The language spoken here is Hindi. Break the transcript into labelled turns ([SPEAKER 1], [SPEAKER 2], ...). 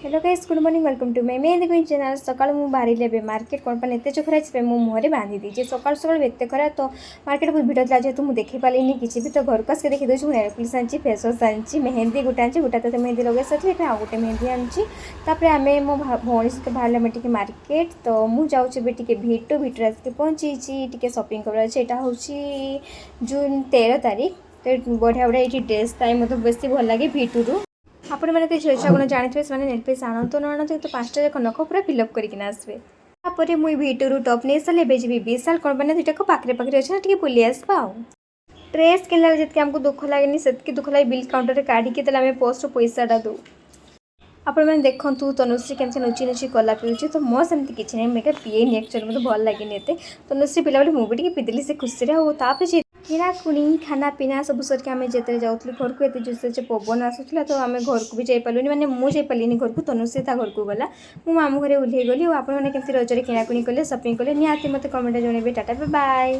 [SPEAKER 1] Hello guys, good morning, welcome to my Mehndi queen channel. सकाळ मु बाहर मार्केट कौन पाने एत चोखरा से मो मुहरे बांधी दीजिए। सकाल सकाल एत खरा तो मार्केट बहुत भिड़ था जेहतु मुझे देखी पारे किसी भी। तो घर को आसिक देखी दूसरी नेल पॉलिश आनी, फेस वाश आनी, मेहंदी गोटे आनी, गोटा तो मेहंदी लगे सारी आउ गोटे मेहंदी आनी। आम मो भौणी सहित बाहर आम टे मार्केट। तो मुझे भिटर आसिक पहुँची टे सपिंग कर हूँ जून 13 तारीख। तो बढ़िया बढ़िया ये ड्रेस ताई मतलब बेस भल लगे भिटू आपण मैंने तो झील छुआ जानते हैं नेल पॉलिश आणतु न आणतु तो 5टा जाक नख पूरा फिलअप करके आसबे। तापर मुई भिटरू टॉप नहीं सारे जी विशाल कौन पाने दुटा पाखे पाखे अच्छे टे बुली आसवा। ड्रेस किनला जितके आमको दुख लगे से दुख लगे बिल काउंटर काढ़ी आम पोस्ट पैसाटा दू। आपण मैंने देखु तनुश्री केमती नुची नुची कला पीछे। तो मो सेमती किसी नहीं मुझे पीएनी एक्चुअली मतलब भल लगे एत। तनुश्री पिला मुझे पीदेली से खुशी से किणाकुणी खाना पीना सब सर आम जिते जाऊँ घर को एत जोर से पवन आसूला। तो आम घर को भी जापारूनी मैंने मुझे पार्नी घर को तनुश्री घर को गला मु मामू घरे ओह्लई गली। आपने केमती रजरे किणाकुणी कले सपिंग कले निहाती मत कमेंट जनइबे। टाटा बाय बाय।